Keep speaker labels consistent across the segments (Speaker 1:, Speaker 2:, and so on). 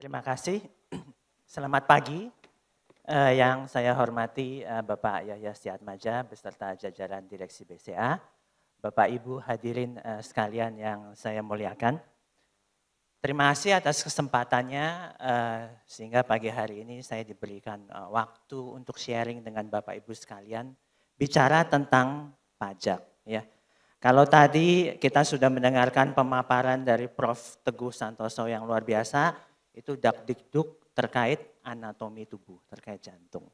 Speaker 1: Terima kasih. Selamat pagi. Yang saya hormati Bapak Yahya Stiatmadja beserta jajaran Direksi BCA, Bapak Ibu hadirin sekalian yang saya muliakan. Terima kasih atas kesempatannya sehingga pagi hari ini saya diberikan waktu untuk sharing dengan Bapak Ibu sekalian bicara tentang pajak. Ya. Kalau tadi kita sudah mendengarkan pemaparan dari Prof. Teguh Santoso yang luar biasa, itu dakdikduk terkait anatomi tubuh, terkait jantung.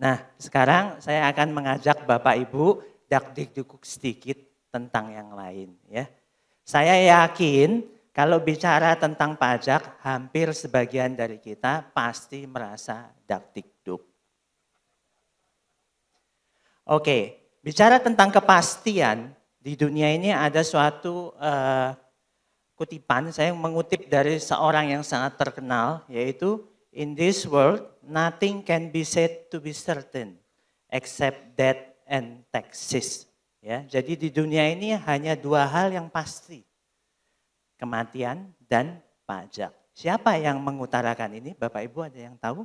Speaker 1: Nah, sekarang saya akan mengajak Bapak Ibu dakdikduk sedikit tentang yang lain. Ya. Saya yakin kalau bicara tentang pajak, hampir sebagian dari kita pasti merasa dakdikduk. Oke, bicara tentang kepastian, di dunia ini ada suatu kutipan, saya mengutip dari seorang yang sangat terkenal, yaitu in this world nothing can be said to be certain except death and taxes. Ya, jadi di dunia ini hanya dua hal yang pasti, kematian dan pajak. Siapa yang mengutarakan ini? Bapak Ibu ada yang tahu?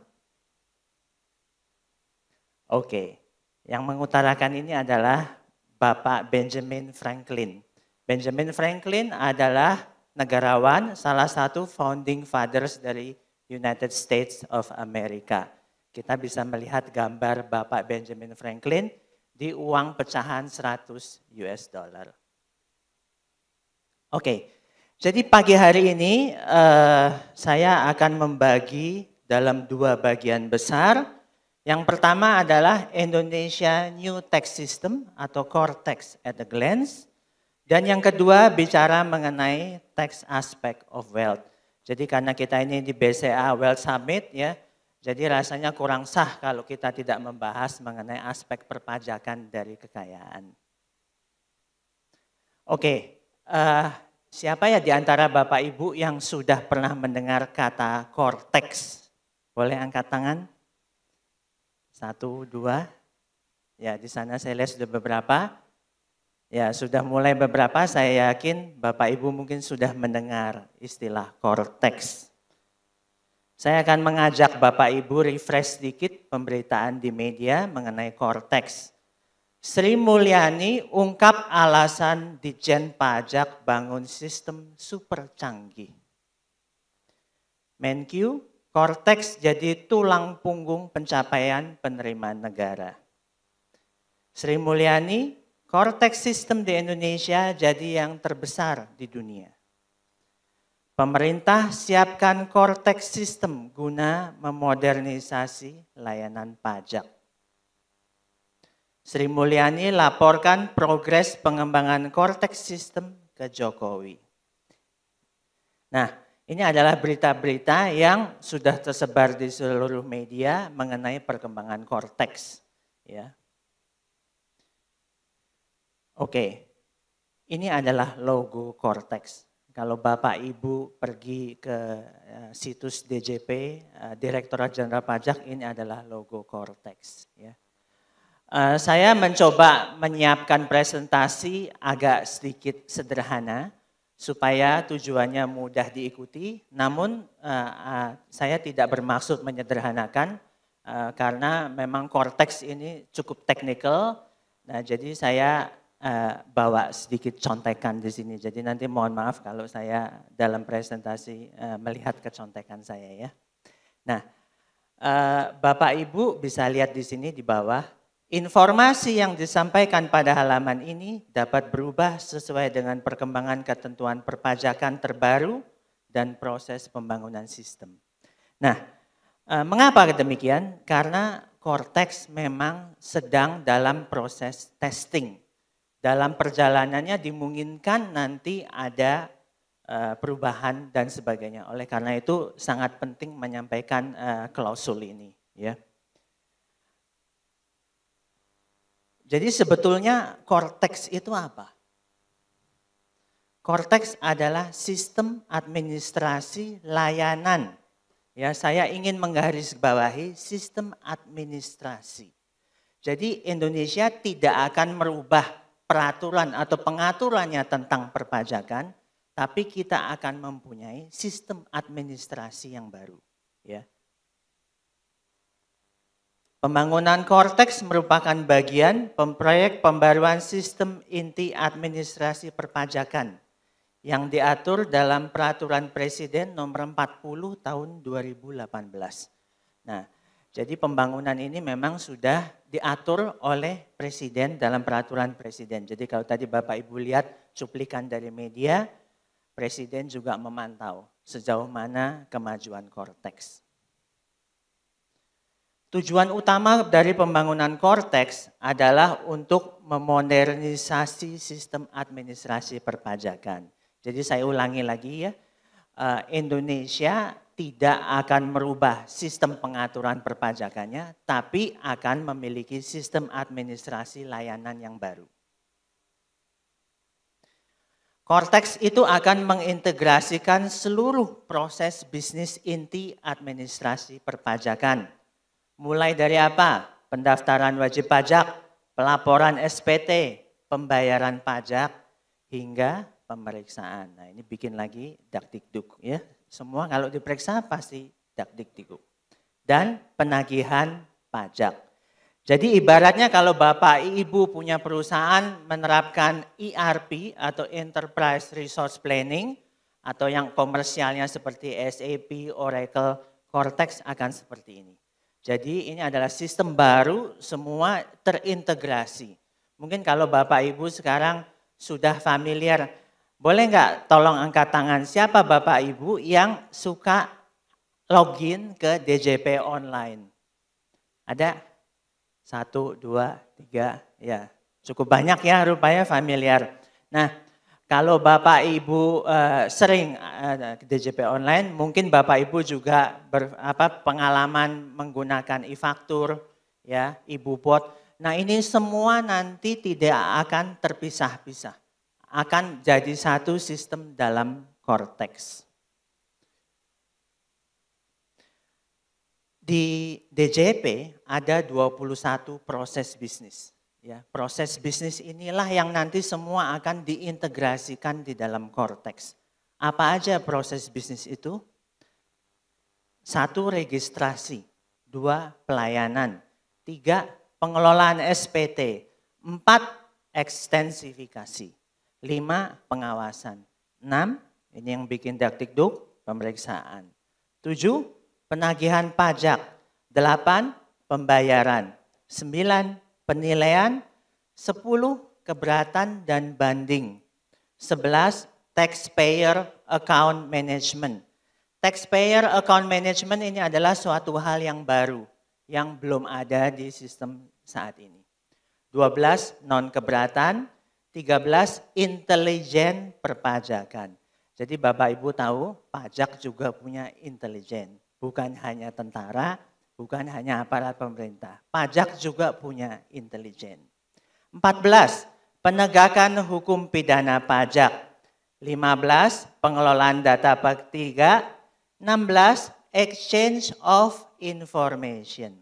Speaker 1: Oke, yang mengutarakan ini adalah Bapak Benjamin Franklin. Benjamin Franklin adalah negarawan, salah satu founding fathers dari United States of America. Kita bisa melihat gambar Bapak Benjamin Franklin di uang pecahan 100 US dollar. Oke, jadi pagi hari ini saya akan membagi dalam dua bagian besar. Yang pertama adalah Indonesia New Tax System atau Core Tax at a Glance. Dan yang kedua bicara mengenai tax aspect of wealth. Jadi karena kita ini di BCA Wealth Summit ya, jadi rasanya kurang sah kalau kita tidak membahas mengenai aspek perpajakan dari kekayaan. Oke, siapa ya di antara Bapak Ibu yang sudah pernah mendengar kata core tax? Boleh angkat tangan? 1, 2. Ya, di sana saya lihat sudah beberapa. Ya, sudah mulai beberapa, saya yakin Bapak Ibu mungkin sudah mendengar istilah core tax. Saya akan mengajak Bapak Ibu refresh sedikit pemberitaan di media mengenai core tax. Sri Mulyani ungkap alasan Ditjen Pajak bangun sistem super canggih. Menkyu, core tax jadi tulang punggung pencapaian penerimaan negara. Sri Mulyani, core tax system di Indonesia jadi yang terbesar di dunia. Pemerintah siapkan core tax system guna memodernisasi layanan pajak. Sri Mulyani laporkan progres pengembangan core tax system ke Jokowi. Nah, ini adalah berita-berita yang sudah tersebar di seluruh media mengenai perkembangan core tax. Ya. Oke, ini adalah logo core tax. Kalau Bapak Ibu pergi ke situs DJP, Direktorat Jenderal Pajak, ini adalah logo core tax. Ya. Saya mencoba menyiapkan presentasi agak sedikit sederhana, supaya tujuannya mudah diikuti, namun saya tidak bermaksud menyederhanakan, karena memang core tax ini cukup teknikal, nah jadi saya bawa sedikit contekan di sini. Jadi nanti mohon maaf kalau saya dalam presentasi melihat kecontekan saya ya. Nah, Bapak Ibu bisa lihat di sini di bawah, informasi yang disampaikan pada halaman ini dapat berubah sesuai dengan perkembangan ketentuan perpajakan terbaru dan proses pembangunan sistem. Nah, mengapa demikian? Karena core tax memang sedang dalam proses testing. Dalam perjalanannya dimungkinkan nanti ada perubahan dan sebagainya. Oleh karena itu sangat penting menyampaikan klausul ini. Ya. Jadi sebetulnya core tax itu apa? Core tax adalah sistem administrasi layanan. Ya, saya ingin menggarisbawahi sistem administrasi. Jadi Indonesia tidak akan merubah peraturan atau pengaturannya tentang perpajakan, tapi kita akan mempunyai sistem administrasi yang baru. Ya. Pembangunan Cortex merupakan bagian proyek pembaruan sistem inti administrasi perpajakan yang diatur dalam Peraturan Presiden Nomor 40 Tahun 2018. Nah, jadi pembangunan ini memang sudah diatur oleh Presiden dalam Peraturan Presiden. Jadi kalau tadi Bapak Ibu lihat cuplikan dari media, Presiden juga memantau sejauh mana kemajuan Cortex. Tujuan utama dari pembangunan Cortex adalah untuk memodernisasi sistem administrasi perpajakan. Jadi saya ulangi lagi ya, Indonesia tidak akan merubah sistem pengaturan perpajakannya, tapi akan memiliki sistem administrasi layanan yang baru. Cortex itu akan mengintegrasikan seluruh proses bisnis inti administrasi perpajakan. Mulai dari apa? Pendaftaran wajib pajak, pelaporan SPT, pembayaran pajak, hingga pemeriksaan. Nah ini bikin lagi dakdikduk ya. Semua kalau diperiksa pasti dakdikduk. Dan penagihan pajak. Jadi ibaratnya kalau Bapak Ibu punya perusahaan menerapkan ERP atau Enterprise Resource Planning atau yang komersialnya seperti SAP, Oracle, Cortex akan seperti ini. Jadi ini adalah sistem baru, semua terintegrasi. Mungkin kalau Bapak Ibu sekarang sudah familiar, boleh nggak tolong angkat tangan siapa Bapak Ibu yang suka login ke DJP online? Ada? 1, 2, 3, ya cukup banyak ya rupanya familiar. Nah kalau Bapak Ibu sering ke DJP online, mungkin Bapak Ibu juga pengalaman menggunakan e-faktur, ya, e-bupot. Nah ini semua nanti tidak akan terpisah-pisah, akan jadi satu sistem dalam Cortex. Di DJP ada 21 proses bisnis. Ya, proses bisnis inilah yang nanti semua akan diintegrasikan di dalam Cortex. Apa aja proses bisnis itu? 1, registrasi. 2, pelayanan. 3, pengelolaan SPT. 4, ekstensifikasi. 5, pengawasan. 6, ini yang bikin dakdikduk, pemeriksaan. 7, penagihan pajak. 8, pembayaran. 9, penilaian. 10, keberatan dan banding. 11, taxpayer account management. Taxpayer account management ini adalah suatu hal yang baru, yang belum ada di sistem saat ini. 12, non keberatan. 13, intelijen perpajakan. Jadi Bapak Ibu tahu pajak juga punya intelijen. Bukan hanya tentara, bukan hanya aparat pemerintah. Pajak juga punya intelijen. 14, penegakan hukum pidana pajak. 15, pengelolaan data bak 3. 16, exchange of information.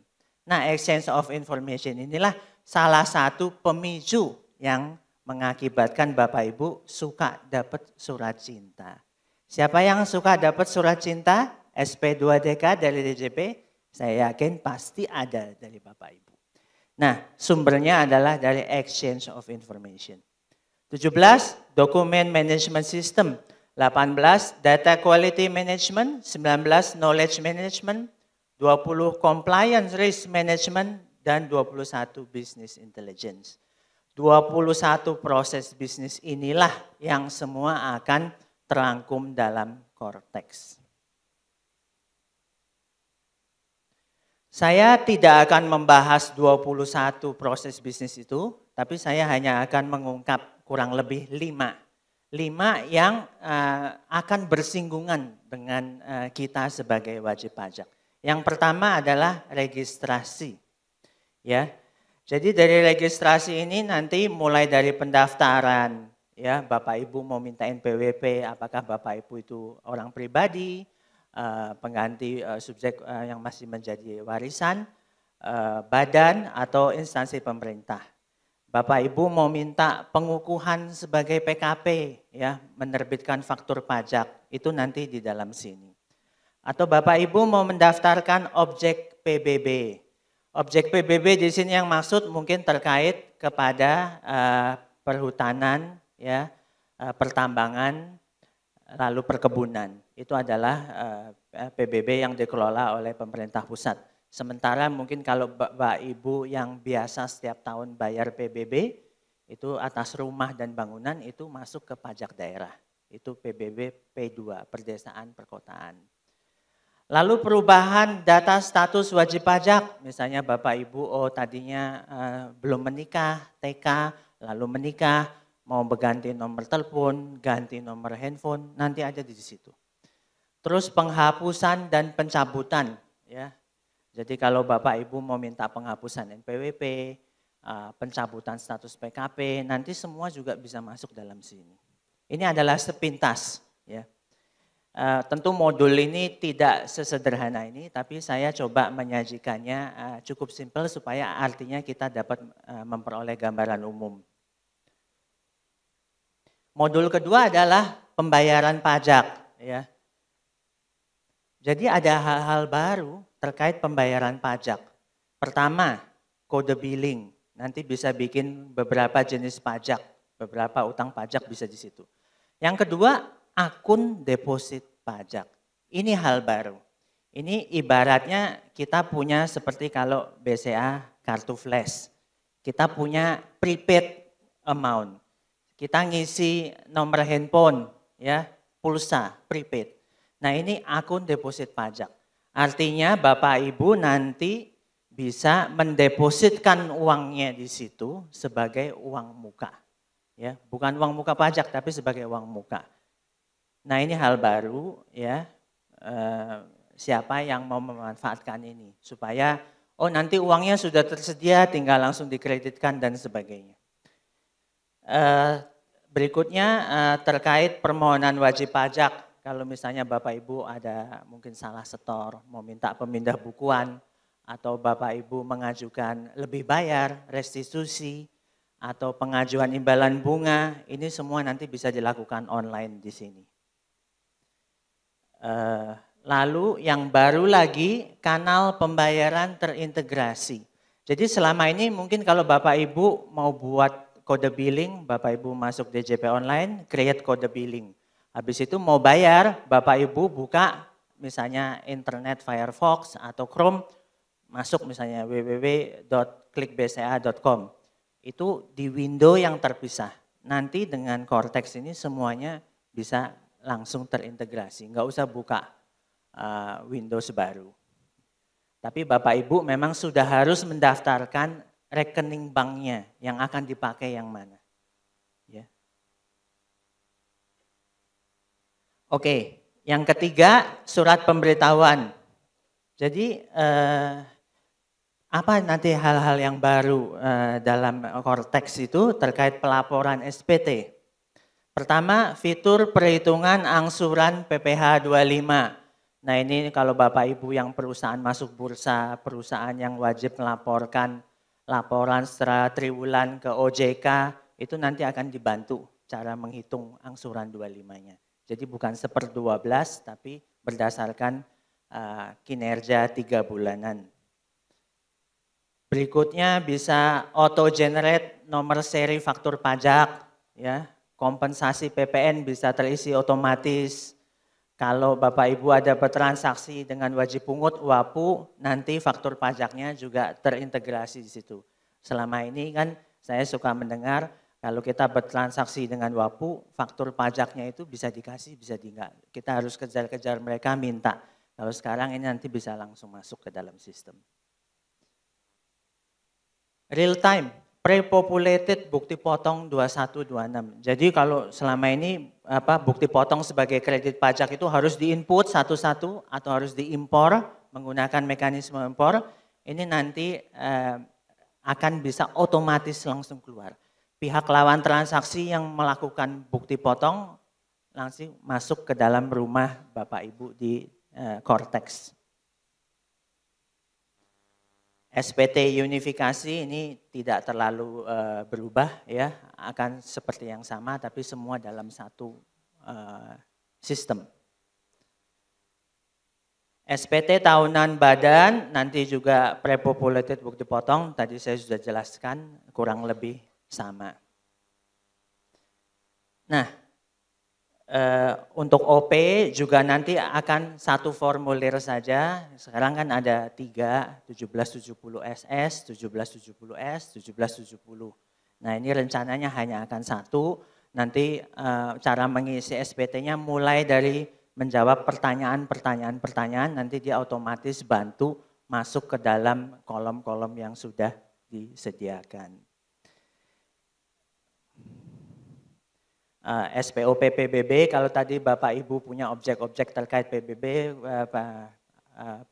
Speaker 1: Nah, exchange of information inilah salah satu pemicu yang mengakibatkan Bapak Ibu suka dapat surat cinta. Siapa yang suka dapat surat cinta? SP2DK dari DJP? Saya yakin pasti ada dari Bapak Ibu. Nah, sumbernya adalah dari exchange of information. 17, document management system. 18, data quality management. 19, knowledge management. 20, compliance risk management. Dan 21, business intelligence. 21 proses bisnis inilah yang semua akan terangkum dalam Cortex. Saya tidak akan membahas 21 proses bisnis itu, tapi saya hanya akan mengungkap kurang lebih 5. 5 yang akan bersinggungan dengan kita sebagai wajib pajak. Yang pertama adalah registrasi. Ya. Jadi dari registrasi ini nanti mulai dari pendaftaran, ya Bapak Ibu mau minta NPWP, apakah Bapak Ibu itu orang pribadi, pengganti subjek yang masih menjadi warisan, badan atau instansi pemerintah. Bapak Ibu mau minta pengukuhan sebagai PKP, ya, menerbitkan faktur pajak, itu nanti di dalam sini. Atau Bapak Ibu mau mendaftarkan objek PBB. Objek PBB di sini yang maksud mungkin terkait kepada perhutanan, ya, pertambangan, lalu perkebunan. Itu adalah PBB yang dikelola oleh pemerintah pusat. Sementara mungkin kalau Bapak Ibu yang biasa setiap tahun bayar PBB, itu atas rumah dan bangunan itu masuk ke pajak daerah. Itu PBB P2, Perdesaan Perkotaan. Lalu perubahan data status wajib pajak, misalnya Bapak Ibu tadinya belum menikah, TK, lalu menikah, mau berganti nomor telepon, ganti nomor handphone, nanti aja di situ. Terus penghapusan dan pencabutan, ya. Jadi kalau Bapak Ibu mau minta penghapusan NPWP, pencabutan status PKP, nanti semua juga bisa masuk dalam sini. Ini adalah sepintas, ya. Tentu modul ini tidak sesederhana ini, tapi saya coba menyajikannya cukup simpel supaya artinya kita dapat memperoleh gambaran umum. Modul kedua adalah pembayaran pajak, ya. Jadi ada hal-hal baru terkait pembayaran pajak. Pertama, kode billing. Nanti bisa bikin beberapa jenis pajak, beberapa utang pajak bisa di situ. Yang kedua, akun deposit pajak. Ini hal baru. Ini ibaratnya kita punya seperti kalau BCA kartu flash. Kita punya prepaid amount. Kita ngisi nomor handphone, ya, pulsa, prepaid. Nah ini akun deposit pajak. Artinya Bapak Ibu nanti bisa mendepositkan uangnya di situ sebagai uang muka. Ya, bukan uang muka pajak tapi sebagai uang muka. Nah ini hal baru, ya. Siapa yang mau memanfaatkan ini supaya nanti uangnya sudah tersedia tinggal langsung dikreditkan dan sebagainya. Berikutnya terkait permohonan wajib pajak. Kalau misalnya Bapak Ibu ada mungkin salah setor, mau minta pemindah bukuan, atau Bapak Ibu mengajukan lebih bayar, restitusi, atau pengajuan imbalan bunga, ini semua nanti bisa dilakukan online di sini. Lalu yang baru lagi, kanal pembayaran terintegrasi. Jadi selama ini mungkin kalau Bapak Ibu mau buat kode billing, Bapak Ibu masuk DJP online, create kode billing. Habis itu mau bayar, Bapak Ibu buka misalnya internet Firefox atau Chrome, masuk misalnya www.klikbca.com. Itu di window yang terpisah. Nanti dengan Cortex ini semuanya bisa langsung terintegrasi, nggak usah buka Windows baru. Tapi Bapak Ibu memang sudah harus mendaftarkan rekening banknya yang akan dipakai yang mana. Ya. Oke, yang ketiga surat pemberitahuan. Jadi apa nanti hal-hal yang baru dalam Cortex itu terkait pelaporan SPT. Pertama, fitur perhitungan angsuran PPh 25. Nah ini kalau Bapak Ibu yang perusahaan masuk bursa, perusahaan yang wajib melaporkan laporan secara triwulan ke OJK, itu nanti akan dibantu cara menghitung angsuran 25-nya. Jadi bukan 1/12 tapi berdasarkan kinerja 3 bulanan. Berikutnya bisa auto generate nomor seri faktur pajak, ya. Kompensasi PPN bisa terisi otomatis. Kalau Bapak Ibu ada bertransaksi dengan wajib pungut WAPU, nanti faktur pajaknya juga terintegrasi di situ. Selama ini kan saya suka mendengar kalau kita bertransaksi dengan WAPU, faktur pajaknya itu bisa dikasih, bisa enggak. Kita harus kejar-kejar mereka minta. Kalau sekarang ini nanti bisa langsung masuk ke dalam sistem. Real time, pre-populated bukti potong 2126. Jadi kalau selama ini bukti potong sebagai kredit pajak itu harus diinput satu-satu atau harus diimpor menggunakan mekanisme impor, ini nanti akan bisa otomatis langsung keluar. Pihak lawan transaksi yang melakukan bukti potong langsung masuk ke dalam rumah Bapak Ibu di Cortex. SPT unifikasi ini tidak terlalu berubah ya, akan seperti yang sama tapi semua dalam satu sistem. SPT tahunan badan nanti juga pre-populated book dipotong, tadi saya sudah jelaskan kurang lebih sama. Nah, untuk OP juga nanti akan satu formulir saja. Sekarang kan ada 3, 1770 SS, 1770 S, 1770. Nah ini rencananya hanya akan satu. Nanti cara mengisi SPT-nya mulai dari menjawab pertanyaan, nanti dia otomatis bantu masuk ke dalam kolom-kolom yang sudah disediakan. SPOP PBB, kalau tadi Bapak Ibu punya objek-objek terkait PBB,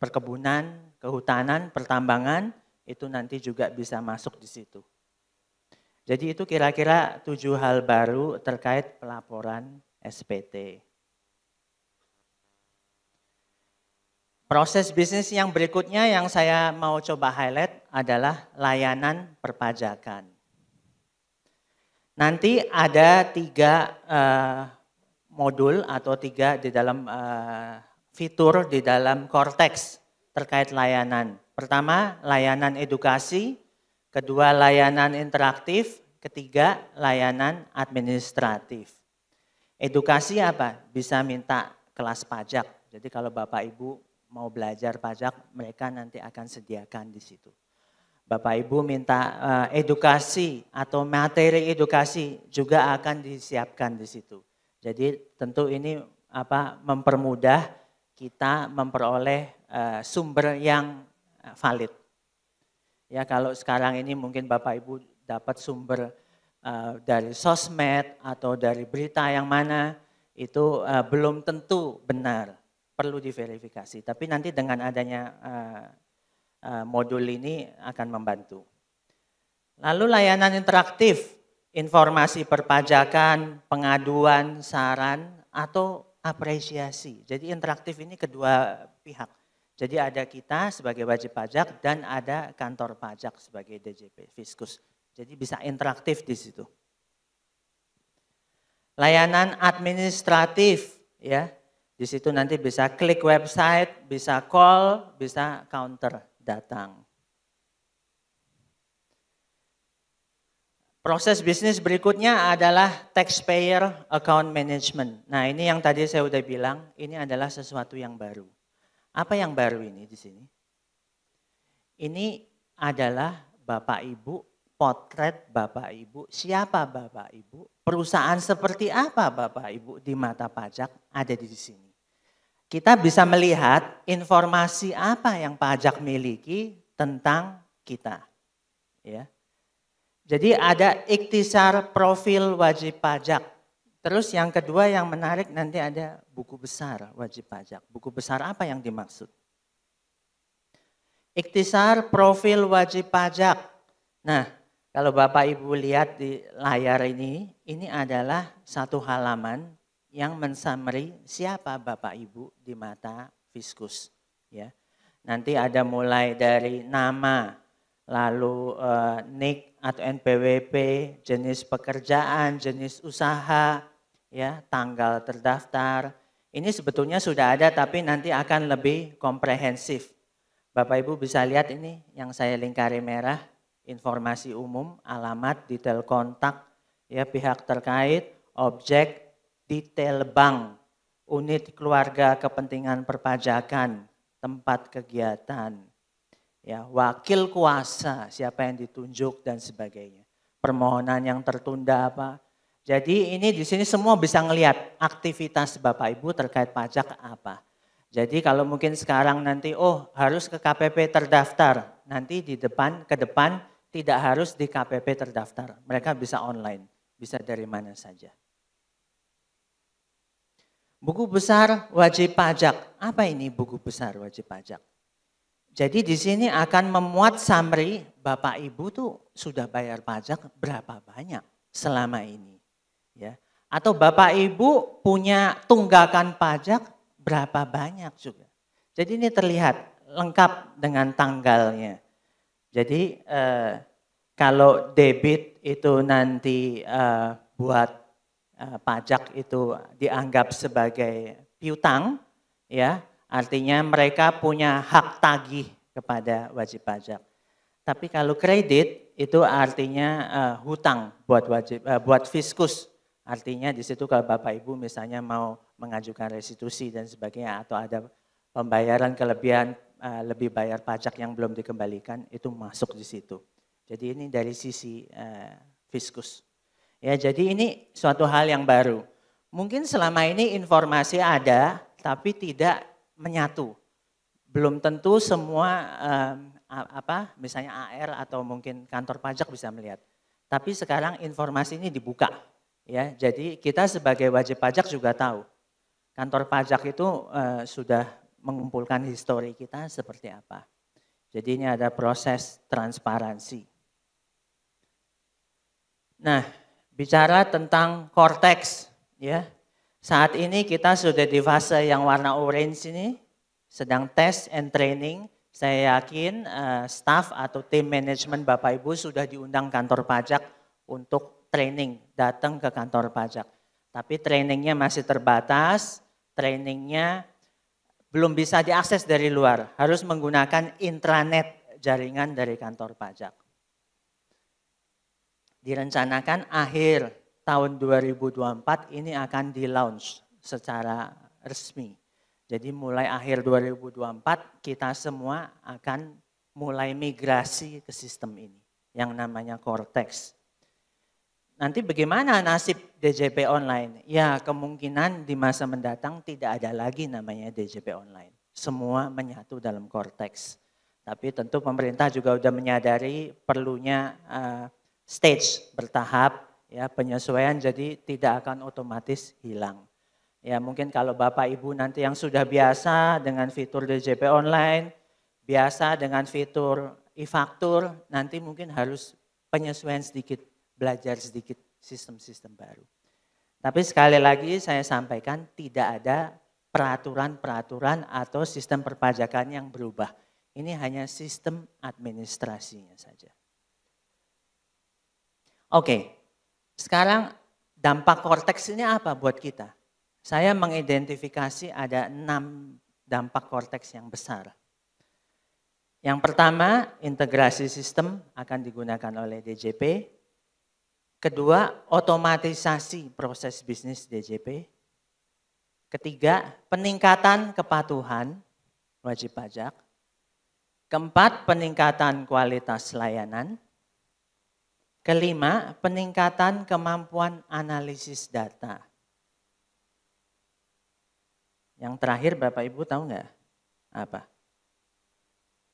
Speaker 1: perkebunan, kehutanan, pertambangan, itu nanti juga bisa masuk di situ. Jadi itu kira-kira 7 hal baru terkait pelaporan SPT. Proses bisnis yang berikutnya yang saya mau coba highlight adalah layanan perpajakan. Nanti ada 3 modul atau 3 di dalam fitur di dalam Cortex terkait layanan. Pertama, layanan edukasi, kedua layanan interaktif, ketiga layanan administratif. Edukasi apa? Bisa minta kelas pajak. Jadi kalau Bapak Ibu mau belajar pajak, mereka nanti akan sediakan di situ. Bapak Ibu minta edukasi atau materi edukasi juga akan disiapkan di situ. Jadi tentu ini mempermudah kita memperoleh sumber yang valid. Ya kalau sekarang ini mungkin Bapak Ibu dapat sumber dari sosmed atau dari berita yang mana itu belum tentu benar, perlu diverifikasi. Tapi nanti dengan adanya modul ini akan membantu. Lalu layanan interaktif, informasi perpajakan, pengaduan, saran, atau apresiasi. Jadi interaktif ini kedua pihak. Jadi ada kita sebagai wajib pajak dan ada kantor pajak sebagai DJP, Fiskus. Jadi bisa interaktif di situ. Layanan administratif, ya, di situ nanti bisa klik website, bisa call, bisa counter datang. Proses bisnis berikutnya adalah taxpayer account management. Nah ini yang tadi saya udah bilang, ini adalah sesuatu yang baru. Apa yang baru ini di sini? Ini adalah Bapak Ibu, potret Bapak Ibu, siapa Bapak Ibu, perusahaan seperti apa Bapak Ibu di mata pajak ada di sini. Kita bisa melihat informasi apa yang pajak miliki tentang kita. Ya. Jadi ada ikhtisar profil wajib pajak. Terus yang kedua yang menarik nanti ada buku besar wajib pajak. Buku besar apa yang dimaksud? Ikhtisar profil wajib pajak. Nah, kalau Bapak Ibu lihat di layar ini adalah satu halaman yang mensummary siapa Bapak Ibu di mata Fiskus. Ya. Nanti ada mulai dari nama, lalu NIK atau NPWP, jenis pekerjaan, jenis usaha, ya, tanggal terdaftar. Ini sebetulnya sudah ada tapi nanti akan lebih komprehensif. Bapak Ibu bisa lihat ini yang saya lingkari merah, informasi umum, alamat, detail kontak, ya, pihak terkait, objek, detail bank, unit keluarga kepentingan perpajakan, tempat kegiatan, ya, wakil kuasa, siapa yang ditunjuk dan sebagainya. Permohonan yang tertunda apa. Jadi ini di sini semua bisa ngelihat aktivitas Bapak Ibu terkait pajak apa. Jadi kalau mungkin sekarang nanti harus ke KPP terdaftar, nanti ke depan tidak harus di KPP terdaftar. Mereka bisa online, bisa dari mana saja. Buku besar wajib pajak. Apa ini buku besar wajib pajak? Jadi di sini akan memuat summary Bapak Ibu tuh sudah bayar pajak berapa banyak selama ini. Ya. Atau Bapak Ibu punya tunggakan pajak berapa banyak juga. Jadi ini terlihat lengkap dengan tanggalnya. Jadi kalau debit itu nanti buat pajak itu dianggap sebagai piutang, ya artinya mereka punya hak tagih kepada wajib pajak. Tapi kalau kredit itu artinya hutang buat fiskus. Artinya di situ kalau Bapak Ibu misalnya mau mengajukan restitusi dan sebagainya atau ada pembayaran kelebihan lebih bayar pajak yang belum dikembalikan itu masuk di situ. Jadi ini dari sisi fiskus. Ya, jadi ini suatu hal yang baru. Mungkin selama ini informasi ada tapi tidak menyatu. Belum tentu semua misalnya AR atau mungkin kantor pajak bisa melihat. Tapi sekarang informasi ini dibuka. Ya, jadi kita sebagai wajib pajak juga tahu. Kantor pajak itu sudah mengumpulkan histori kita seperti apa. Jadi ini ada proses transparansi. Nah, bicara tentang Cortex, ya. Saat ini kita sudah di fase yang warna orange ini, sedang test and training. Saya yakin staff atau tim manajemen Bapak Ibu sudah diundang kantor pajak untuk training, datang ke kantor pajak. Tapi trainingnya masih terbatas, trainingnya belum bisa diakses dari luar, harus menggunakan intranet jaringan dari kantor pajak. Direncanakan akhir tahun 2024 ini akan di-launch secara resmi. Jadi mulai akhir 2024 kita semua akan mulai migrasi ke sistem ini yang namanya Cortex. Nanti bagaimana nasib DJP online? Ya kemungkinan di masa mendatang tidak ada lagi namanya DJP online. Semua menyatu dalam Cortex. Tapi tentu pemerintah juga sudah menyadari perlunya stage bertahap, ya penyesuaian jadi tidak akan otomatis hilang. Ya mungkin kalau Bapak Ibu nanti yang sudah biasa dengan fitur DJP online, biasa dengan fitur e-faktur, nanti mungkin harus penyesuaian sedikit, belajar sedikit sistem-sistem baru. Tapi sekali lagi saya sampaikan tidak ada peraturan-peraturan atau sistem perpajakan yang berubah. Ini hanya sistem administrasinya saja. Oke, sekarang dampak Cortex ini apa buat kita? Saya mengidentifikasi ada 6 dampak Cortex yang besar. Yang pertama, integrasi sistem akan digunakan oleh DJP. Kedua, otomatisasi proses bisnis DJP. Ketiga, peningkatan kepatuhan wajib pajak. Keempat, peningkatan kualitas layanan. Kelima, peningkatan kemampuan analisis data. Yang terakhir Bapak Ibu tahu nggak apa?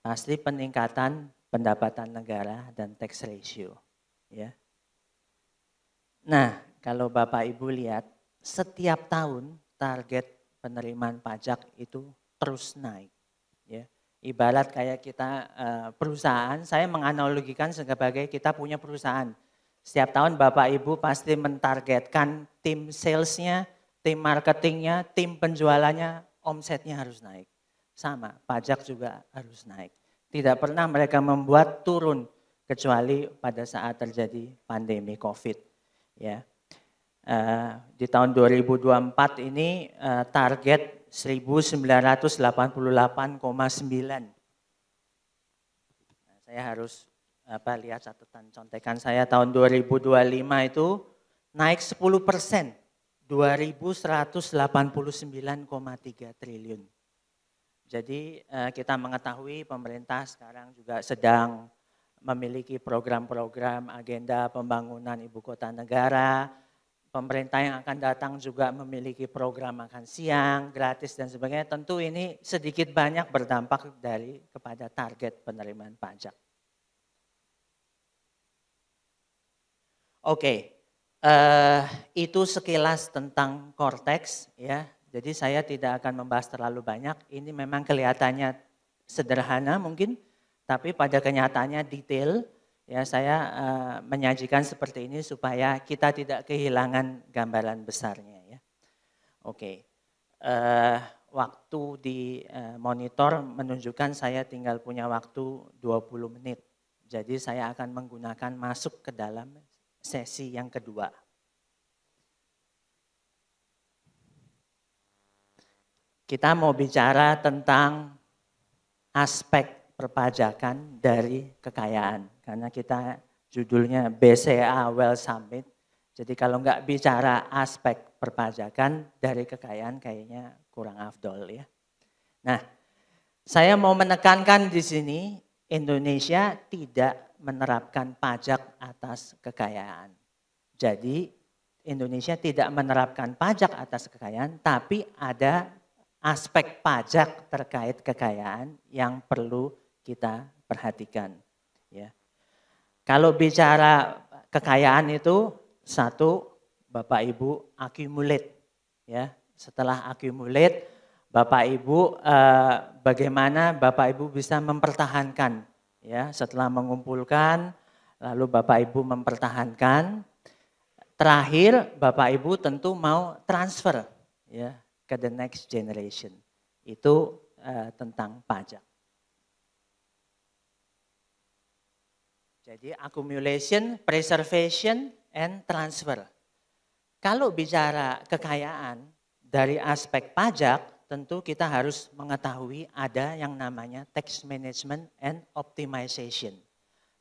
Speaker 1: Pasti peningkatan pendapatan negara dan tax ratio. Ya. Nah, kalau Bapak Ibu lihat, setiap tahun target penerimaan pajak itu terus naik. Ya. Ibarat kayak kita perusahaan, saya menganalogikan sebagai kita punya perusahaan. Setiap tahun Bapak Ibu pasti mentargetkan tim salesnya, tim marketingnya, tim penjualannya, omsetnya harus naik. Sama, pajak juga harus naik. Tidak pernah mereka membuat turun kecuali pada saat terjadi pandemi COVID. Ya, di tahun 2024 ini target 1988,9. Nah, saya harus lihat catatan contekan saya tahun 2025 itu naik 10%. 2.189,3 triliun. Jadi kita mengetahui pemerintah sekarang juga sedang memiliki program-program agenda pembangunan ibu kota negara. Pemerintah yang akan datang juga memiliki program makan siang, gratis dan sebagainya. Tentu ini sedikit banyak berdampak kepada target penerimaan pajak. Oke. Itu sekilas tentang Cortex ya. Jadi saya tidak akan membahas terlalu banyak. Ini memang kelihatannya sederhana mungkin, tapi pada kenyataannya detail. Ya saya menyajikan seperti ini supaya kita tidak kehilangan gambaran besarnya ya. Oke. Waktu di monitor menunjukkan saya tinggal punya waktu 20 menit. Jadi saya akan menggunakan masuk ke dalam sesi yang kedua. Kita mau bicara tentang aspek perpajakan dari kekayaan. Karena kita judulnya BCA Wealth Summit. Jadi kalau nggak bicara aspek perpajakan dari kekayaan kayaknya kurang afdol ya. Nah, saya mau menekankan di sini Indonesia tidak menerapkan pajak atas kekayaan. Jadi Indonesia tidak menerapkan pajak atas kekayaan, tapi ada aspek pajak terkait kekayaan yang perlu kita perhatikan. Ya. Kalau bicara kekayaan itu satu, Bapak Ibu accumulate. Ya. Setelah accumulate, Bapak Ibu bagaimana Bapak Ibu bisa mempertahankan. Ya. Setelah mengumpulkan, lalu Bapak Ibu mempertahankan. Terakhir Bapak Ibu tentu mau transfer. Ya, ke the next generation. Itu tentang pajak. Jadi accumulation, preservation, and transfer. Kalau bicara kekayaan dari aspek pajak, tentu kita harus mengetahui ada yang namanya tax management and optimization.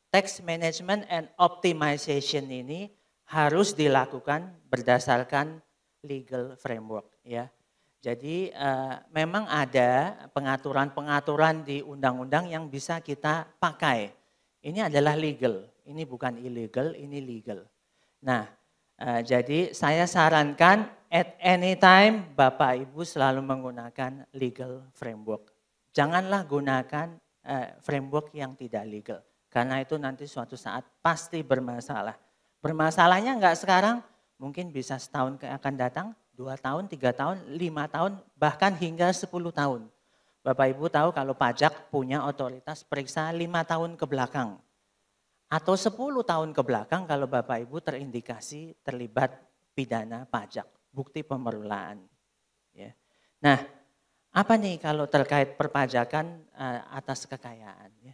Speaker 1: Tax management and optimization ini harus dilakukan berdasarkan legal framework ya. Jadi memang ada pengaturan-pengaturan di undang-undang yang bisa kita pakai. Ini adalah legal, ini bukan illegal, ini legal. Nah, jadi saya sarankan at any time Bapak Ibu selalu menggunakan legal framework. Janganlah gunakan framework yang tidak legal. Karena itu nanti suatu saat pasti bermasalah. Bermasalahnya enggak sekarang, mungkin bisa setahun akan datang, 2 tahun, 3 tahun, 5 tahun, bahkan hingga 10 tahun. Bapak Ibu tahu kalau pajak punya otoritas periksa 5 tahun ke belakang. Atau 10 tahun ke belakang kalau Bapak Ibu terindikasi terlibat pidana pajak, bukti pemerulaan. Ya. Nah, apa nih kalau terkait perpajakan atas kekayaan? Ya.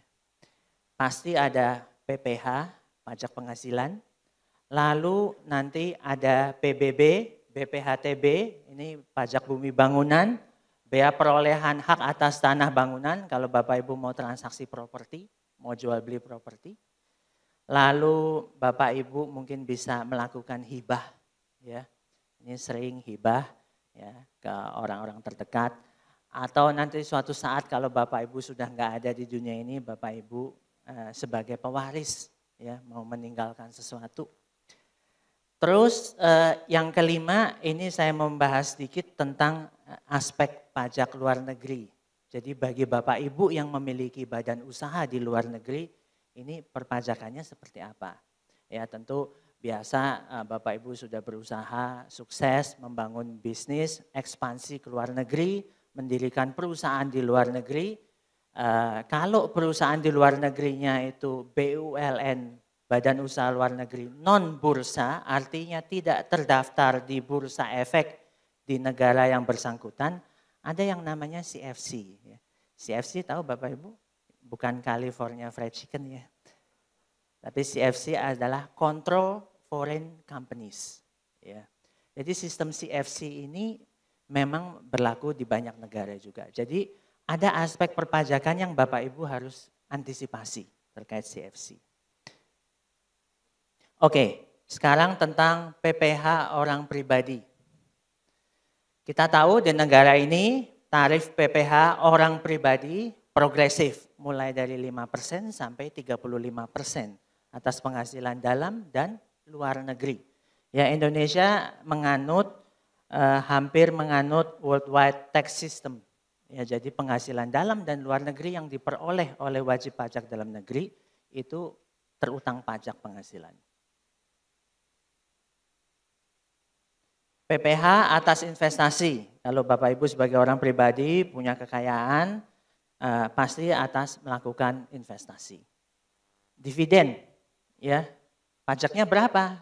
Speaker 1: Pasti ada PPH, pajak penghasilan, lalu nanti ada PBB, BPHTB, ini pajak bumi bangunan, bea perolehan hak atas tanah bangunan kalau Bapak Ibu mau transaksi properti, mau jual beli properti. Lalu Bapak Ibu mungkin bisa melakukan hibah, ya. Ini sering hibah ya ke orang-orang terdekat. Atau nanti suatu saat kalau Bapak Ibu sudah nggak ada di dunia ini, Bapak Ibu sebagai pewaris ya mau meninggalkan sesuatu. Terus yang kelima ini saya membahas sedikit tentang aspek pajak luar negeri. Jadi bagi Bapak Ibu yang memiliki badan usaha di luar negeri, ini perpajakannya seperti apa? Ya tentu biasa Bapak Ibu sudah berusaha sukses membangun bisnis, ekspansi ke luar negeri, mendirikan perusahaan di luar negeri. Kalau perusahaan di luar negerinya itu BULN, Badan Usaha Luar Negeri non bursa, artinya tidak terdaftar di bursa efek di negara yang bersangkutan, ada yang namanya CFC. CFC tahu Bapak Ibu? Bukan California Fried Chicken ya. Tapi CFC adalah Control Foreign Companies. Ya. Jadi sistem CFC ini memang berlaku di banyak negara juga. Jadi ada aspek perpajakan yang Bapak Ibu harus antisipasi terkait CFC. Oke, sekarang tentang PPH orang pribadi. Kita tahu di negara ini tarif PPH orang pribadi progresif mulai dari 5% sampai 35% atas penghasilan dalam dan luar negeri. Ya, Indonesia hampir menganut worldwide tax system. Ya, jadi penghasilan dalam dan luar negeri yang diperoleh oleh wajib pajak dalam negeri itu terutang pajak penghasilan. PPH atas investasi. Kalau Bapak Ibu sebagai orang pribadi punya kekayaan, pasti atas melakukan investasi. Dividen, ya, pajaknya berapa?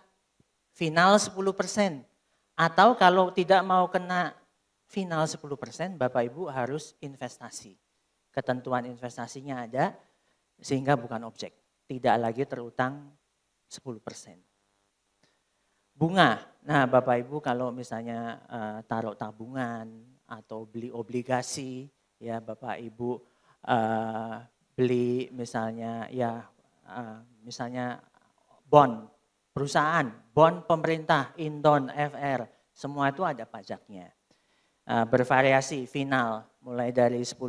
Speaker 1: Final 10%. Atau kalau tidak mau kena final 10%, Bapak Ibu harus investasi. Ketentuan investasinya ada, sehingga bukan objek. tidak lagi terutang 10%. Bunga, nah Bapak Ibu kalau misalnya taruh tabungan atau beli obligasi, ya Bapak Ibu beli misalnya misalnya bond perusahaan, bond pemerintah, Indon, FR, semua itu ada pajaknya. Bervariasi final mulai dari 10%,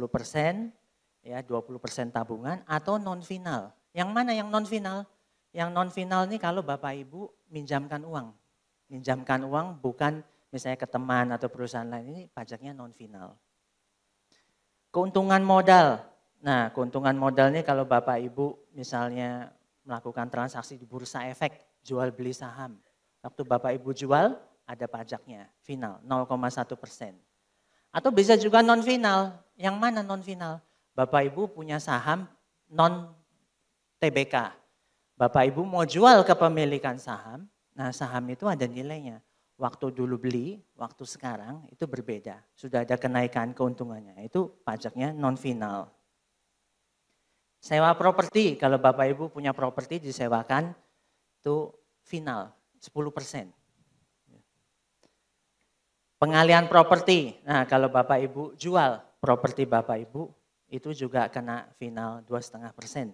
Speaker 1: ya 20% tabungan atau non final. Yang mana yang non final? Yang non final nih kalau Bapak Ibu minjamkan uang. Minjamkan uang bukan misalnya ke teman atau perusahaan lain, ini pajaknya non final. Keuntungan modal. Nah, keuntungan modal ini kalau Bapak Ibu misalnya melakukan transaksi di bursa efek, jual beli saham. Waktu Bapak Ibu jual, ada pajaknya final 0,1%. Atau bisa juga non final. Yang mana non final? Bapak Ibu punya saham non TBK. Bapak Ibu mau jual kepemilikan saham, nah saham itu ada nilainya. Waktu dulu beli, waktu sekarang itu berbeda. Sudah ada kenaikan keuntungannya, itu pajaknya non final. Sewa properti, kalau Bapak Ibu punya properti disewakan, itu final 10%. Pengalihan properti, nah kalau Bapak Ibu jual properti Bapak Ibu, itu juga kena final 2,5%.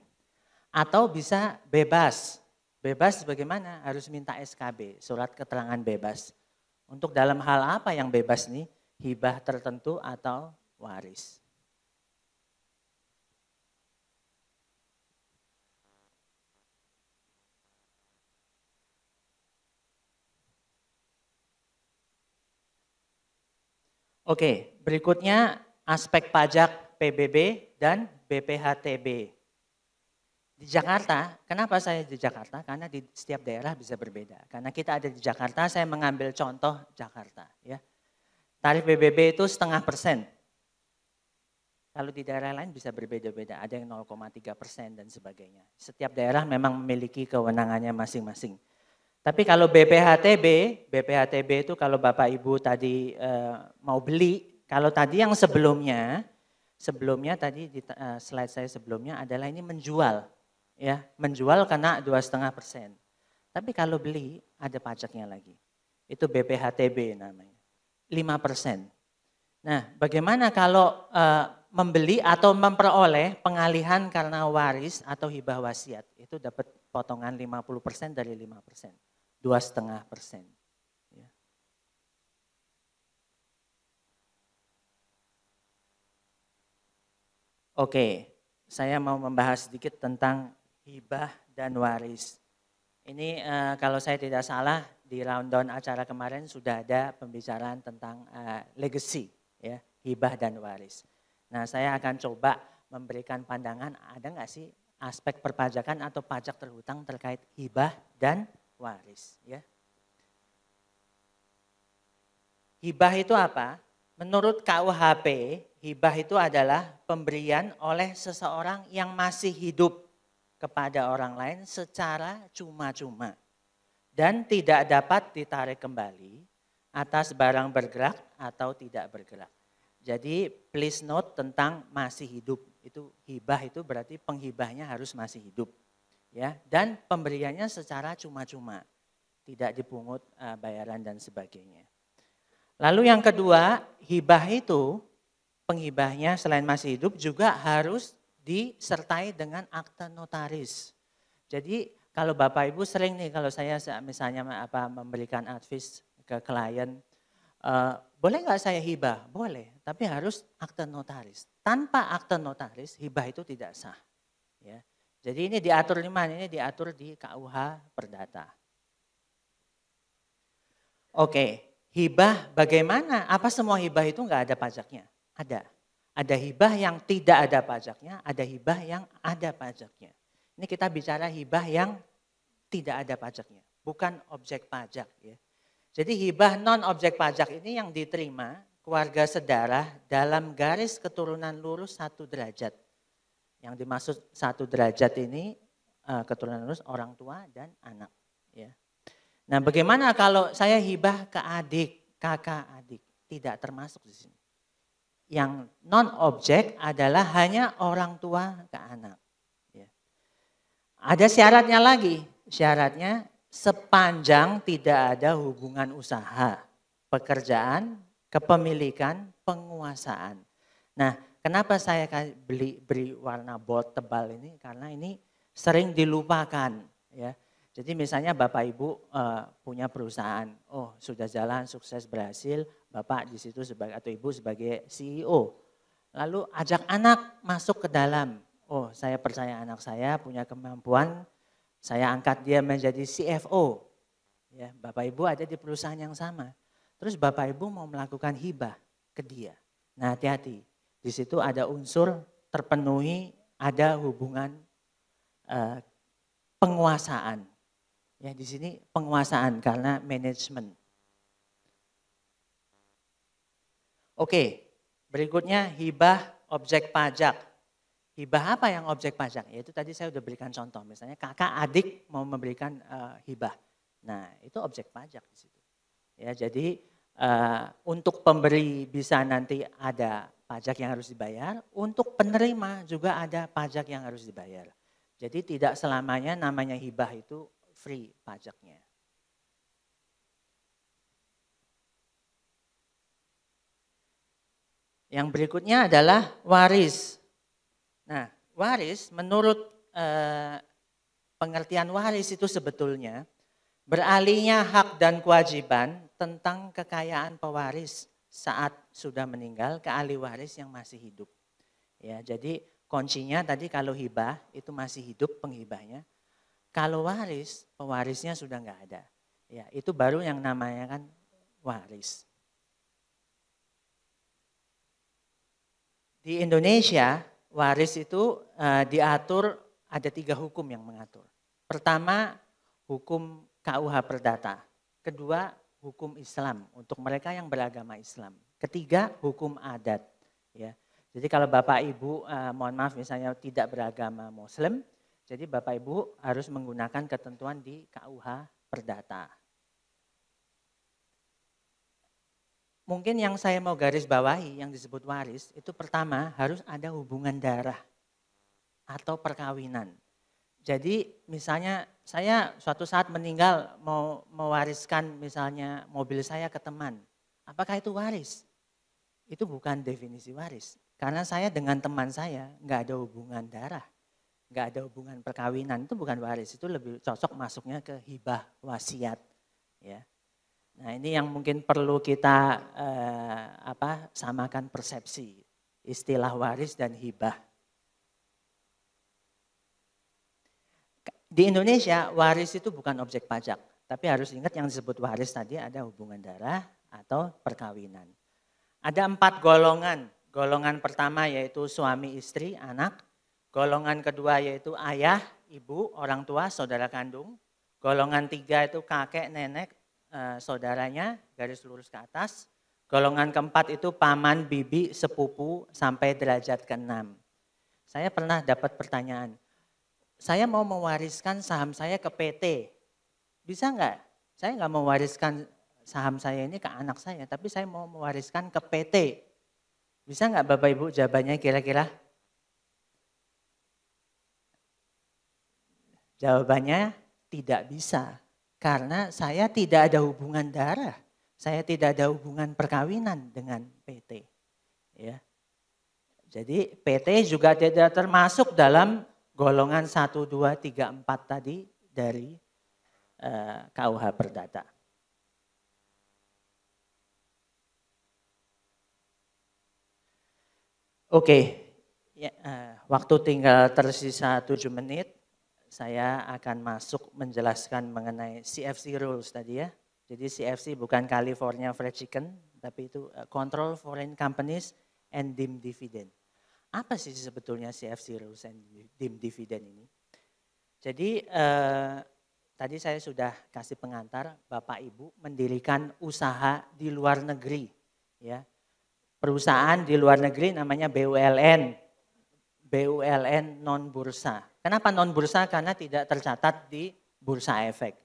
Speaker 1: Atau bisa bebas. Bebas bagaimana? Harus minta SKB, surat keterangan bebas. Untuk dalam hal apa yang bebas nih? Hibah tertentu atau waris. Oke, berikutnya aspek pajak PBB dan BPHTB. Di Jakarta, kenapa saya di Jakarta? Karena di setiap daerah bisa berbeda. Karena kita ada di Jakarta, saya mengambil contoh Jakarta. Ya. Tarif PBB itu 0,5%. Kalau di daerah lain bisa berbeda-beda, ada yang 0,3% dan sebagainya. Setiap daerah memang memiliki kewenangannya masing-masing. Tapi kalau BPHTB itu kalau Bapak Ibu tadi mau beli, kalau tadi yang sebelumnya tadi di slide saya sebelumnya adalah ini menjual, ya menjual kena 2,5%. Tapi kalau beli ada pajaknya lagi, itu BPHTB namanya, 5%. Nah, bagaimana kalau membeli atau memperoleh pengalihan karena waris atau hibah wasiat, itu dapat potongan 50% dari 5%. 2,5%. Ya. Oke, saya mau membahas sedikit tentang hibah dan waris. Ini kalau saya tidak salah di rundown acara kemarin sudah ada pembicaraan tentang legacy, ya, hibah dan waris. Nah, saya akan coba memberikan pandangan, ada nggak sih aspek perpajakan atau pajak terhutang terkait hibah dan waris, ya. Hibah itu apa? Menurut KUHP, hibah itu adalah pemberian oleh seseorang yang masih hidup kepada orang lain secara cuma-cuma dan tidak dapat ditarik kembali atas barang bergerak atau tidak bergerak. Jadi please note tentang masih hidup. Itu hibah itu berarti penghibahnya harus masih hidup. Ya, dan pemberiannya secara cuma-cuma. Tidak dipungut bayaran dan sebagainya. Lalu yang kedua, hibah itu penghibahnya selain masih hidup juga harus disertai dengan akte notaris. Jadi kalau Bapak Ibu sering nih kalau saya misalnya memberikan advice ke klien, boleh nggak saya hibah? Boleh, tapi harus akte notaris. Tanpa akte notaris hibah itu tidak sah. Ya. Jadi ini diatur di mana? Ini diatur di KUH Perdata. Oke. Hibah bagaimana? Apa semua hibah itu enggak ada pajaknya? Ada. Ada hibah yang tidak ada pajaknya, ada hibah yang ada pajaknya. Ini kita bicara hibah yang tidak ada pajaknya, bukan objek pajak. Ya. Jadi hibah non objek pajak ini yang diterima keluarga sedarah dalam garis keturunan lurus 1 derajat. Yang dimaksud 1 derajat ini keturunan lurus orang tua dan anak. Ya. Nah, bagaimana kalau saya hibah ke adik, kakak adik? Tidak termasuk di sini. Yang non objek adalah hanya orang tua ke anak. Ya. Ada syaratnya lagi. Syaratnya sepanjang tidak ada hubungan usaha, pekerjaan, kepemilikan, penguasaan. Nah, kenapa saya beri warna bold tebal ini? Karena ini sering dilupakan, ya. Jadi misalnya Bapak Ibu punya perusahaan, oh sudah jalan sukses berhasil, Bapak di situ sebagai atau Ibu sebagai CEO. Lalu ajak anak masuk ke dalam. Oh, saya percaya anak saya punya kemampuan, saya angkat dia menjadi CFO. Ya, Bapak Ibu ada di perusahaan yang sama. Terus Bapak Ibu mau melakukan hibah ke dia. Nah, hati-hati. Di situ ada unsur terpenuhi, ada hubungan penguasaan. Ya, di sini penguasaan karena manajemen. Oke, berikutnya hibah objek pajak. Hibah apa yang objek pajak? Yaitu tadi saya sudah berikan contoh, misalnya kakak adik mau memberikan hibah. Nah, itu objek pajak di situ. Ya, jadi untuk pemberi bisa nanti ada pajak yang harus dibayar, untuk penerima juga ada pajak yang harus dibayar. Jadi tidak selamanya namanya hibah itu free pajaknya. Yang berikutnya adalah waris. Nah, waris menurut pengertian waris itu sebetulnya beralihnya hak dan kewajiban tentang kekayaan pewaris saat sudah meninggal ke ahli waris yang masih hidup. Ya, jadi kuncinya tadi kalau hibah itu masih hidup penghibahnya. Kalau waris, pewarisnya sudah nggak ada. Ya, itu baru yang namanya kan waris. Di Indonesia, waris itu diatur ada 3 hukum yang mengatur. Pertama, hukum KUH Perdata. Kedua, hukum Islam untuk mereka yang beragama Islam. Ketiga, hukum adat. Ya. Jadi kalau Bapak Ibu, mohon maaf misalnya tidak beragama Muslim, jadi Bapak Ibu harus menggunakan ketentuan di KUH Perdata. Mungkin yang saya mau garis bawahi yang disebut waris itu pertama harus ada hubungan darah atau perkawinan. Jadi misalnya saya suatu saat meninggal mau mewariskan misalnya mobil saya ke teman. Apakah itu waris? Itu bukan definisi waris. Karena saya dengan teman saya nggak ada hubungan darah, nggak ada hubungan perkawinan, itu bukan waris. Itu lebih cocok masuknya ke hibah wasiat. Ya. Nah ini yang mungkin perlu kita samakan persepsi istilah waris dan hibah. Di Indonesia waris itu bukan objek pajak, tapi harus ingat yang disebut waris tadi ada hubungan darah atau perkawinan. Ada 4 golongan. Golongan pertama yaitu suami, istri, anak. Golongan kedua yaitu ayah, ibu, orang tua, saudara kandung. Golongan 3 itu kakek, nenek, saudaranya, garis lurus ke atas. Golongan keempat itu paman, bibi, sepupu, sampai derajat ke-6. Saya pernah dapat pertanyaan, saya mau mewariskan saham saya ke PT, bisa enggak? Saya enggak mau mewariskan saham saya ini ke anak saya, tapi saya mau mewariskan ke PT. Bisa enggak Bapak Ibu jawabannya kira-kira? Jawabannya tidak bisa. Karena saya tidak ada hubungan darah, saya tidak ada hubungan perkawinan dengan PT. Ya. Jadi PT juga tidak termasuk dalam golongan 1, 2, 3, 4 tadi dari KUH Perdata. Oke, ya, waktu tinggal tersisa 7 menit. Saya akan masuk menjelaskan mengenai CFC rules tadi ya. Jadi CFC bukan California Fried Chicken, tapi itu Control Foreign Companies and Deemed Dividend. Apa sih sebetulnya CFC rules and Deemed Dividend ini? Jadi tadi saya sudah kasih pengantar, Bapak Ibu mendirikan usaha di luar negeri. Ya. Perusahaan di luar negeri namanya BULN. BULN non-bursa. Kenapa non-bursa? Karena tidak tercatat di bursa efek.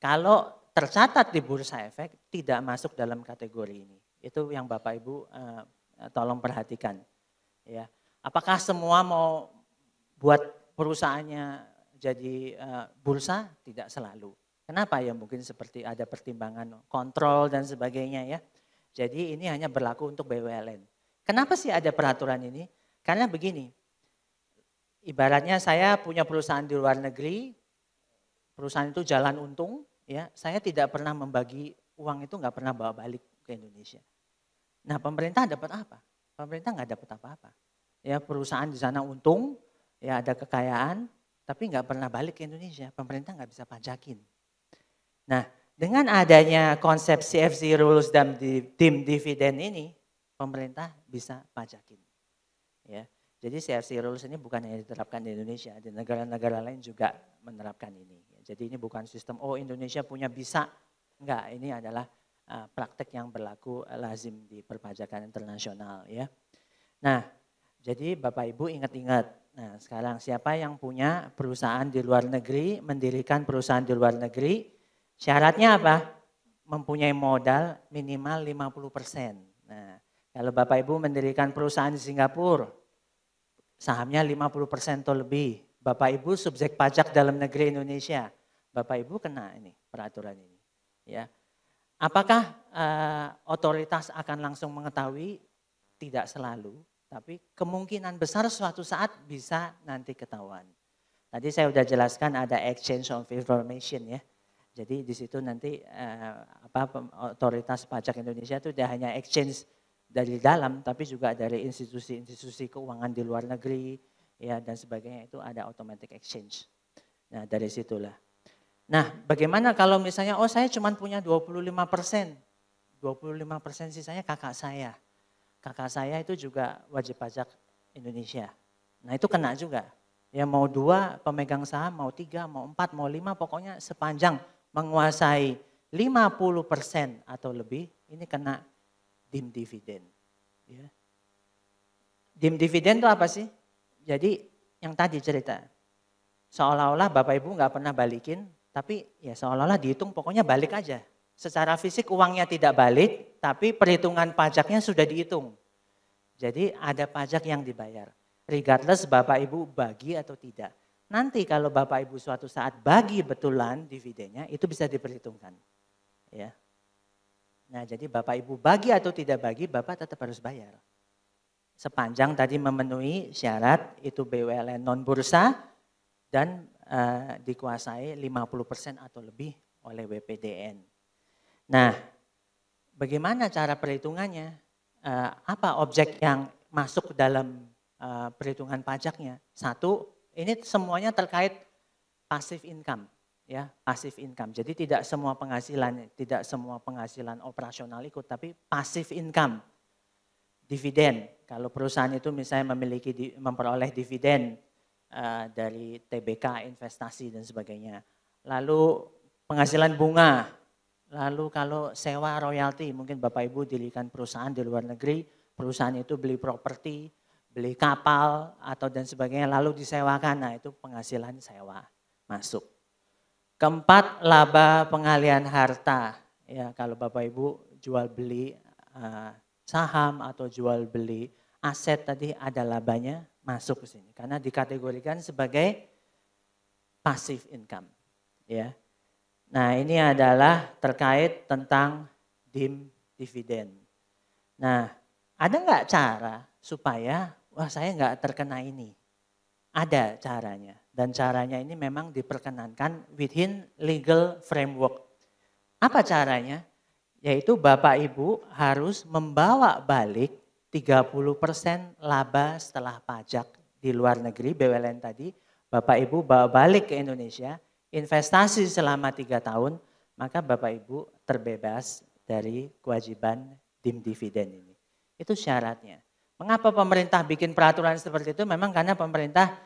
Speaker 1: Kalau tercatat di bursa efek, tidak masuk dalam kategori ini. Itu yang Bapak Ibu tolong perhatikan. Ya. Apakah semua mau buat perusahaannya jadi bursa? Tidak selalu. Kenapa ya? Mungkin seperti ada pertimbangan kontrol dan sebagainya ya. Jadi ini hanya berlaku untuk BUMN. Kenapa sih ada peraturan ini? Karena begini, ibaratnya saya punya perusahaan di luar negeri, perusahaan itu jalan untung, ya, saya tidak pernah membagi uang itu, nggak pernah bawa balik ke Indonesia. Nah, pemerintah dapat apa? Pemerintah nggak dapat apa-apa. Ya, perusahaan di sana untung, ya ada kekayaan, tapi nggak pernah balik ke Indonesia. Pemerintah nggak bisa pajakin. Nah, dengan adanya konsep CFC rules dan dim dividen ini, pemerintah bisa pajakin. Ya, jadi CFC rules ini bukan hanya diterapkan di Indonesia, di negara-negara lain juga menerapkan ini. Jadi ini bukan sistem, oh Indonesia punya bisa, enggak, ini adalah praktek yang berlaku lazim di perpajakan internasional. Ya. Nah, jadi Bapak Ibu ingat-ingat, nah sekarang siapa yang punya perusahaan di luar negeri, mendirikan perusahaan di luar negeri, syaratnya apa? Mempunyai modal minimal 50%. Nah, kalau Bapak Ibu mendirikan perusahaan di Singapura, sahamnya 50% atau lebih. Bapak Ibu subjek pajak dalam negeri Indonesia, Bapak Ibu kena ini peraturan ini. Ya, apakah otoritas akan langsung mengetahui? Tidak selalu, tapi kemungkinan besar suatu saat bisa nanti ketahuan. Tadi saya sudah jelaskan ada exchange of information ya. Jadi di situ nanti otoritas pajak Indonesia itu tidak hanya exchange dari dalam, tapi juga dari institusi-institusi keuangan di luar negeri, ya dan sebagainya, itu ada automatic exchange. Nah dari situlah. Nah bagaimana kalau misalnya, oh saya cuma punya 25%, 25% sisanya kakak saya. Kakak saya itu juga wajib pajak Indonesia. Nah itu kena juga. Ya mau 2 pemegang saham, mau 3, mau 4, mau 5, pokoknya sepanjang menguasai 50% atau lebih, ini kena dim dividen. Ya. Dim dividen itu apa sih? Jadi yang tadi cerita, seolah-olah Bapak Ibu nggak pernah balikin, tapi ya seolah-olah dihitung pokoknya balik aja. Secara fisik uangnya tidak balik, tapi perhitungan pajaknya sudah dihitung. Jadi ada pajak yang dibayar, regardless Bapak Ibu bagi atau tidak. Nanti kalau Bapak Ibu suatu saat bagi betulan dividennya, itu bisa diperhitungkan. Ya. Nah jadi Bapak Ibu bagi atau tidak bagi, Bapak tetap harus bayar. Sepanjang tadi memenuhi syarat itu BUMN non bursa dan dikuasai 50% atau lebih oleh WPDN. Nah bagaimana cara perhitungannya? Apa objek yang masuk dalam perhitungan pajaknya? Satu, ini semuanya terkait passive income, ya, passive income. Jadi tidak semua penghasilan operasional ikut, tapi passive income, dividen. Kalau perusahaan itu misalnya memperoleh dividen dari TBK, investasi dan sebagainya. Lalu penghasilan bunga, lalu kalau sewa royalti, mungkin Bapak Ibu dirikan perusahaan di luar negeri, perusahaan itu beli properti, beli kapal atau dan sebagainya, lalu disewakan, nah itu penghasilan sewa masuk. Keempat, laba pengalihan harta, ya kalau Bapak Ibu jual beli saham atau jual beli aset tadi ada labanya masuk ke sini, karena dikategorikan sebagai passive income, ya. Nah ini adalah terkait tentang dim dividen. Nah ada nggak cara supaya wah saya nggak terkena ini? Ada caranya, dan caranya ini memang diperkenankan within legal framework. Apa caranya? Yaitu Bapak Ibu harus membawa balik 30% laba setelah pajak di luar negeri, BUMN tadi, Bapak Ibu bawa balik ke Indonesia, investasi selama 3 tahun, maka Bapak Ibu terbebas dari kewajiban dim dividen ini. Itu syaratnya. Mengapa pemerintah bikin peraturan seperti itu? Memang karena pemerintah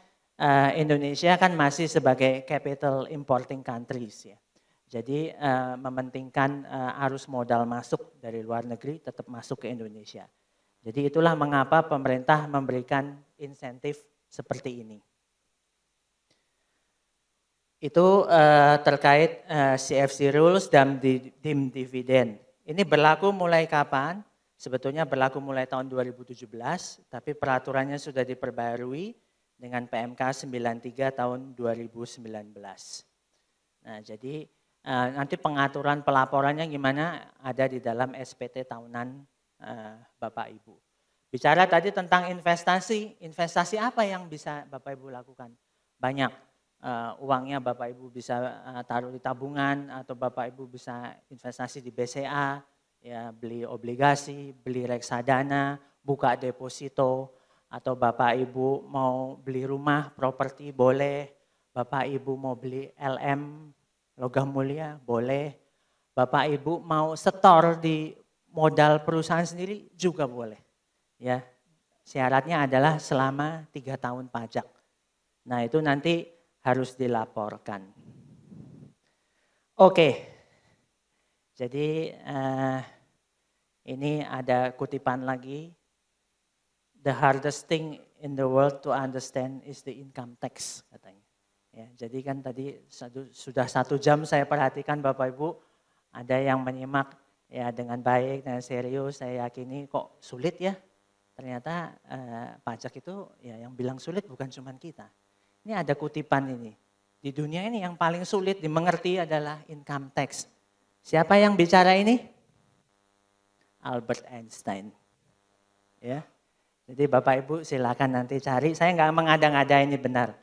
Speaker 1: Indonesia kan masih sebagai capital importing countries ya. Jadi mementingkan arus modal masuk dari luar negeri tetap masuk ke Indonesia. Jadi itulah mengapa pemerintah memberikan insentif seperti ini. Itu terkait CFC rules dan dim dividen. Ini berlaku mulai kapan? Sebetulnya berlaku mulai tahun 2017, tapi peraturannya sudah diperbarui dengan PMK 93 tahun 2019. Nah, jadi nanti pengaturan pelaporannya gimana ada di dalam SPT tahunan Bapak Ibu. Bicara tadi tentang investasi, investasi apa yang bisa Bapak Ibu lakukan? Banyak, uangnya Bapak Ibu bisa taruh di tabungan atau Bapak Ibu bisa investasi di BCA, ya beli obligasi, beli reksadana, buka deposito, atau Bapak Ibu mau beli rumah, properti boleh, Bapak Ibu mau beli LM, logam mulia boleh, Bapak Ibu mau setor di modal perusahaan sendiri juga boleh. Ya, syaratnya adalah selama 3 tahun pajak. Nah itu nanti harus dilaporkan. Oke, jadi ini ada kutipan lagi. The hardest thing in the world to understand is the income tax, katanya. Ya, jadi kan tadi sudah 1 jam saya perhatikan Bapak Ibu, ada yang menyimak ya dengan baik dan serius. Saya yakini kok sulit ya. Ternyata pajak itu ya yang bilang sulit bukan cuma kita. Ini ada kutipan ini. Di dunia ini yang paling sulit dimengerti adalah income tax. Siapa yang bicara ini? Albert Einstein. Ya. Jadi Bapak Ibu silakan nanti cari. Saya nggak mengada-ngada ini benar.